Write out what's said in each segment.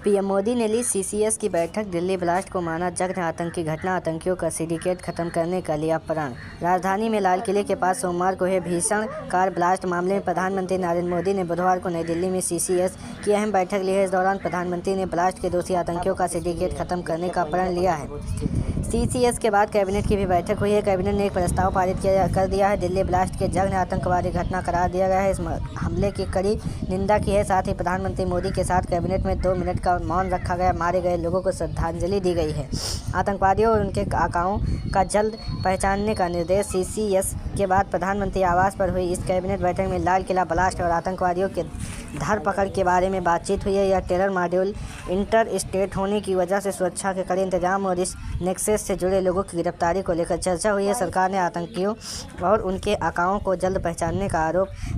PM Modi ने ली CCS की बैठक। दिल्ली ब्लास्ट को माना जघन्य आतंकी घटना, आतंकियों का सिंडिकेट खत्म करने का लिया प्रण। राजधानी में लाल किले के पास सोमवार को हुए भीषण कार ब्लास्ट मामले में प्रधानमंत्री नरेंद्र मोदी ने बुधवार को नई दिल्ली में सीसीएस की अहम बैठक ली है। इस दौरान प्रधानमंत्री ने ब्लास्ट के दोषी आतंकियों का सिंडिकेट खत्म करने का प्रण लिया है। सीसीएस के बाद कैबिनेट की भी बैठक हुई है। कैबिनेट ने एक प्रस्ताव पारित कर दिया है। दिल्ली ब्लास्ट के जघन्य आतंकवादी घटना करार दिया गया है। इस हमले की कड़ी निंदा की है। साथ ही प्रधानमंत्री मोदी के साथ कैबिनेट में 2 मिनट का मौन रखा गया। मारे गए लोगों को श्रद्धांजलि दी गई है। आतंकवादियों और उनके आकाओं का जल्द पहचानने का निर्देश। सीसीएस के बाद प्रधानमंत्री आवास पर हुई इस कैबिनेट बैठक में लाल किला ब्लास्ट और आतंकवादियों के धरपकड़ के बारे में बातचीत हुई है। यह टेरर मॉड्यूल इंटर स्टेट होने की वजह से सुरक्षा के कड़े इंतजाम और इस नेक्सस से जुड़े लोगों की गिरफ्तारी को लेकर चर्चा हुई है। सरकार ने आतंकियों और उनके आकाओं को जल्द पहचानने का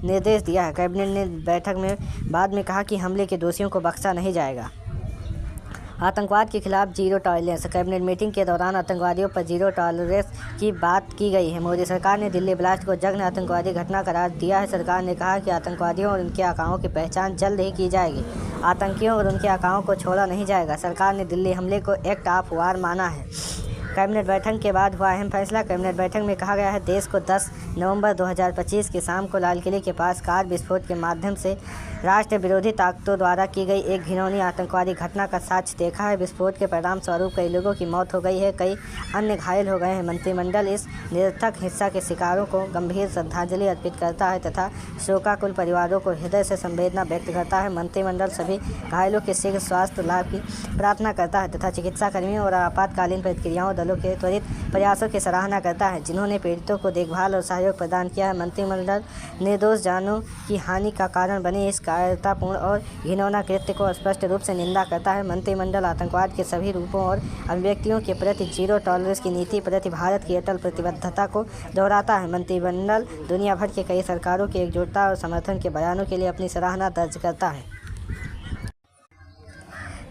निर्देश दिया है। कैबिनेट ने बैठक में बाद में कहा कि हमले के दोषियों को बख्शा नहीं जाएगा। आतंकवाद के खिलाफ जीरो टॉलरेंस। कैबिनेट मीटिंग के दौरान आतंकवादियों पर जीरो टॉलरेंस की बात की गई है। मोदी सरकार ने दिल्ली ब्लास्ट को जघन्य आतंकवादी घटना करार दिया है। सरकार ने कहा कि आतंकवादियों और उनके आकाओं की पहचान जल्द ही की जाएगी। आतंकियों और उनके आकाओं को छोड़ा नहीं जाएगा। सरकार ने दिल्ली हमले को एक्ट ऑफ वार माना है। कैबिनेट बैठक के बाद हुआ अहम फैसला। कैबिनेट बैठक में कहा गया है, देश को 10 नवंबर 2025 की शाम को लाल किले के पास कार विस्फोट के माध्यम से राष्ट्र विरोधी ताकतों द्वारा की गई एक घिनौनी आतंकवादी घटना का साक्ष्य देखा है। विस्फोट के परिणाम स्वरूप कई लोगों की मौत हो गई है, कई अन्य घायल हो गए हैं। मंत्रिमंडल इस निरर्थक हिंसा के शिकारों को गंभीर श्रद्धांजलि अर्पित करता है तथा शोकाकुल परिवारों को हृदय से संवेदना व्यक्त करता है। मंत्रिमंडल सभी घायलों के शीघ्र स्वास्थ्य लाभ की प्रार्थना करता है तथा चिकित्सा कर्मियों और आपातकालीन प्रतिक्रियाओं दलों के त्वरित प्रयासों की सराहना करता है, जिन्होंने पीड़ितों को देखभाल और सहयोग प्रदान किया है। मंत्रिमंडल निर्दोष जानों की हानि का कारण बने इस कायरतापूर्ण और घिनौना कृत्य को स्पष्ट रूप से निंदा करता है। मंत्रिमंडल आतंकवाद के सभी रूपों और अभिव्यक्तियों के प्रति जीरो टॉलरेंस की नीति प्रति भारत की अटल प्रतिबद्धता को दोहराता है। मंत्रिमंडल दुनिया भर के कई सरकारों की एकजुटता और समर्थन के बयानों के लिए अपनी सराहना दर्ज करता है।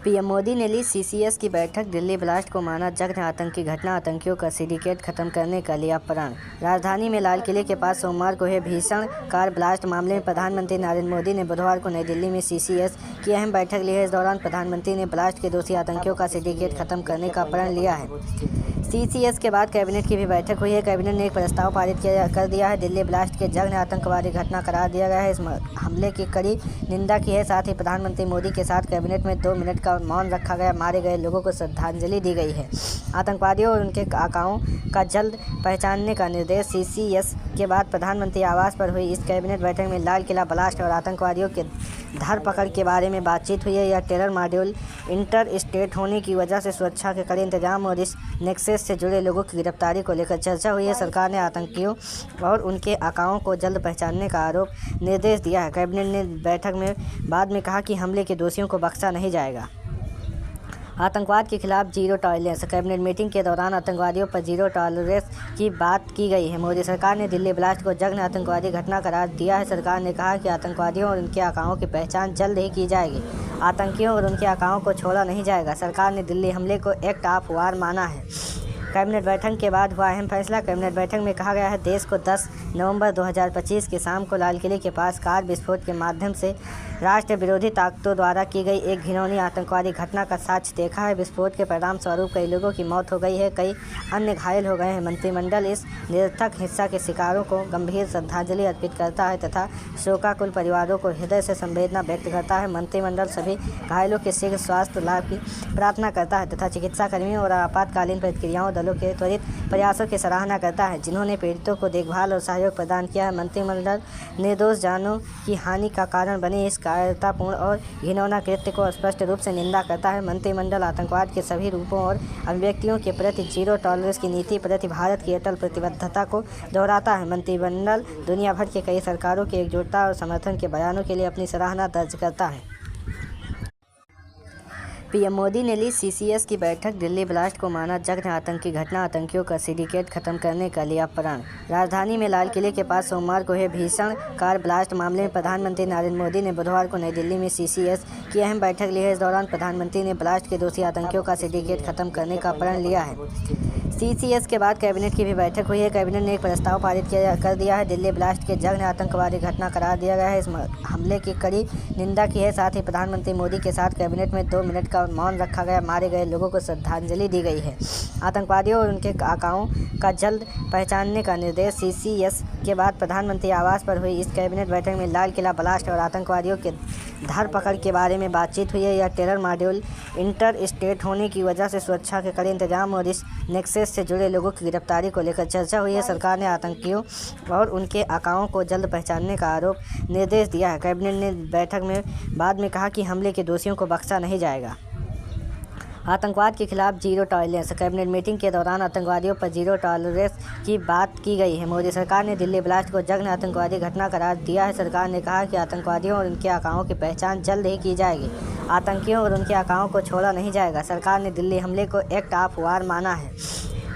पीएम मोदी ने ली सीसीएस की बैठक। दिल्ली ब्लास्ट को माना जघन्य आतंकी घटना, आतंकियों का सिंडिकेट खत्म करने का लिया प्रण। राजधानी में लाल किले के पास सोमवार को हुए भीषण कार ब्लास्ट मामले में प्रधानमंत्री नरेंद्र मोदी ने बुधवार को नई दिल्ली में सीसीएस की अहम बैठक ली है। इस दौरान प्रधानमंत्री ने ब्लास्ट के दोषी आतंकियों का सिंडिकेट खत्म करने का प्रण लिया है। सीसीएस के बाद कैबिनेट की भी बैठक हुई है। कैबिनेट ने एक प्रस्ताव पारित कर दिया है। दिल्ली ब्लास्ट के जघन्य आतंकवादी घटना करार दिया गया है। इस हमले की कड़ी निंदा की है। साथ ही प्रधानमंत्री मोदी के साथ कैबिनेट में 2 मिनट का मौन रखा गया। मारे गए लोगों को श्रद्धांजलि दी गई है। आतंकवादियों और उनके आकाओं का जल्द पहचानने का निर्देश। सीसीएस के बाद प्रधानमंत्री आवास पर हुई इस कैबिनेट बैठक में लाल किला ब्लास्ट और आतंकवादियों के धरपकड़ के बारे में बातचीत हुई है। यह टेरर मॉड्यूल इंटर स्टेट होने की वजह से सुरक्षा के कड़े इंतजाम और इस नेक्सस से जुड़े लोगों की गिरफ्तारी को लेकर चर्चा हुई है। सरकार ने आतंकियों और उनके आकाओं को जल्द पहचानने का निर्देश दिया है। कैबिनेट ने बैठक में बाद में कहा कि हमले के दोषियों को बख्शा नहीं जाएगा। आतंकवाद के खिलाफ जीरो टॉलरेंस। कैबिनेट मीटिंग के दौरान आतंकवादियों पर जीरो टॉलरेंस की बात की गई है। मोदी सरकार ने दिल्ली ब्लास्ट को जघन्य आतंकवादी घटना करार दिया है। सरकार ने कहा कि आतंकवादियों और उनके आकाओं की पहचान जल्द ही की जाएगी। आतंकियों और उनके आकाओं को छोड़ा नहीं जाएगा। सरकार ने दिल्ली हमले को एक्ट ऑफ वार माना है। कैबिनेट बैठक के बाद हुआ अहम फैसला। कैबिनेट बैठक में कहा गया है, देश को 10 नवंबर 2025 की शाम को लाल किले के पास कार विस्फोट के माध्यम से राष्ट्र विरोधी ताकतों द्वारा की गई एक घिनौनी आतंकवादी घटना का साक्ष्य देखा है। विस्फोट के परिणाम स्वरूप कई लोगों की मौत हो गई है, कई अन्य घायल हो गए हैं। मंत्रिमंडल इस निरर्थक हिंसा के शिकारों को गंभीर श्रद्धांजलि अर्पित करता है तथा शोकाकुल परिवारों को हृदय से संवेदना व्यक्त करता है। मंत्रिमंडल सभी घायलों के शीघ्र स्वास्थ्य लाभ की प्रार्थना करता है तथा चिकित्सा कर्मियों और आपातकालीन प्रतिक्रियाओं दलों के त्वरित प्रयासों की सराहना करता है, जिन्होंने पीड़ितों को देखभाल और सहयोग प्रदान किया है। मंत्रिमंडल निर्दोष जानों की हानि का कारण बने इस कायरतापूर्ण और घिनौना कृत्य को स्पष्ट रूप से निंदा करता है। मंत्रिमंडल आतंकवाद के सभी रूपों और अभिव्यक्तियों के प्रति जीरो टॉलरेंस की नीति प्रति भारत की अटल प्रतिबद्धता को दोहराता है। मंत्रिमंडल दुनिया भर के कई सरकारों की एकजुटता और समर्थन के बयानों के लिए अपनी सराहना दर्ज करता है। पीएम मोदी ने ली सीसीएस की बैठक। दिल्ली ब्लास्ट को माना जघन्य आतंकी घटना, आतंकियों का सिंडिकेट खत्म करने का लिया प्रण। राजधानी में लाल किले के पास सोमवार को हुए भीषण कार ब्लास्ट मामले में प्रधानमंत्री नरेंद्र मोदी ने बुधवार को नई दिल्ली में सीसीएस की अहम बैठक ली है। इस दौरान प्रधानमंत्री ने ब्लास्ट के दोषी आतंकियों का सिंडिकेट खत्म करने का प्रण लिया है। सीसीएस के बाद कैबिनेट की भी बैठक हुई है। कैबिनेट ने एक प्रस्ताव पारित कर दिया है। दिल्ली ब्लास्ट के जघन्य आतंकवादी घटना करार दिया गया है। इस हमले की कड़ी निंदा की है। साथ ही प्रधानमंत्री मोदी के साथ कैबिनेट में 2 मिनट का मौन रखा गया। मारे गए लोगों को श्रद्धांजलि दी गई है। आतंकवादियों और उनके आकाओं का जल्द पहचानने का निर्देश। सीसीएस के बाद प्रधानमंत्री आवास पर हुई इस कैबिनेट बैठक में लाल किला ब्लास्ट और आतंकवादियों के धरपकड़ के बारे में बातचीत हुई है। यह टेरर मॉड्यूल इंटर स्टेट होने की वजह से सुरक्षा के कड़े इंतजाम और इस नेक्सस से जुड़े लोगों की गिरफ्तारी को लेकर चर्चा हुई है। सरकार ने आतंकियों और उनके आकाओं को जल्द पहचानने का निर्देश दिया है। कैबिनेट ने बैठक में बाद में कहा कि हमले के दोषियों को बख्शा नहीं जाएगा। आतंकवाद के खिलाफ जीरो टॉलरेंस। कैबिनेट मीटिंग के दौरान आतंकवादियों पर जीरो टॉलरेंस की बात की गई है। मोदी सरकार ने दिल्ली ब्लास्ट को जघन्य आतंकवादी घटना करार दिया है। सरकार ने कहा कि आतंकवादियों और उनके आकाओं की पहचान जल्द ही की जाएगी। आतंकियों और उनके आकाओं को छोड़ा नहीं जाएगा। सरकार ने दिल्ली हमले को एक्ट ऑफ वार माना है।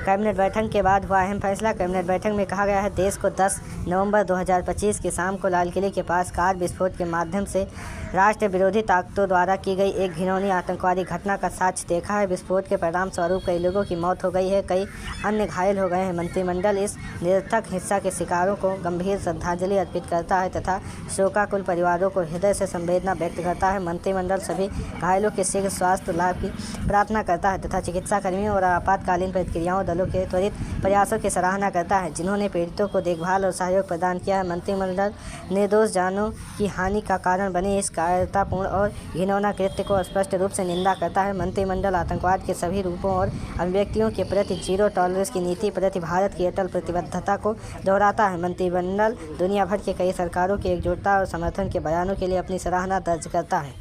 कैबिनेट बैठक के बाद हुआ अहम फैसला। कैबिनेट बैठक में कहा गया है, देश को 10 नवंबर 2025 की शाम को लाल किले के पास कार विस्फोट के माध्यम से राष्ट्र विरोधी ताकतों द्वारा की गई एक घिनौनी आतंकवादी घटना का साक्ष्य देखा है। विस्फोट के परिणाम स्वरूप कई लोगों की मौत हो गई है, कई अन्य घायल हो गए हैं। मंत्रिमंडल इस निरर्थक हिंसा के शिकारों को गंभीर श्रद्धांजलि अर्पित करता है तथा शोकाकुल परिवारों को हृदय से संवेदना व्यक्त करता है। मंत्रिमंडल सभी घायलों के शीघ्र स्वास्थ्य लाभ की प्रार्थना करता है तथा चिकित्सा कर्मियों और आपातकालीन प्रतिक्रियाओं दलों के त्वरित प्रयासों की सराहना करता है, जिन्होंने पीड़ितों को देखभाल और सहयोग प्रदान किया है। मंत्रिमंडल निर्दोष जानों की हानि का कारण बने इस कायरतापूर्ण और घिनौना कृत्य को स्पष्ट रूप से निंदा करता है। मंत्रिमंडल आतंकवाद के सभी रूपों और अभिव्यक्तियों के प्रति जीरो टॉलरेंस की नीति प्रति भारत की अटल प्रतिबद्धता को दोहराता है। मंत्रिमंडल दुनिया भर के कई सरकारों की एकजुटता और समर्थन के बयानों के लिए अपनी सराहना दर्ज करता है।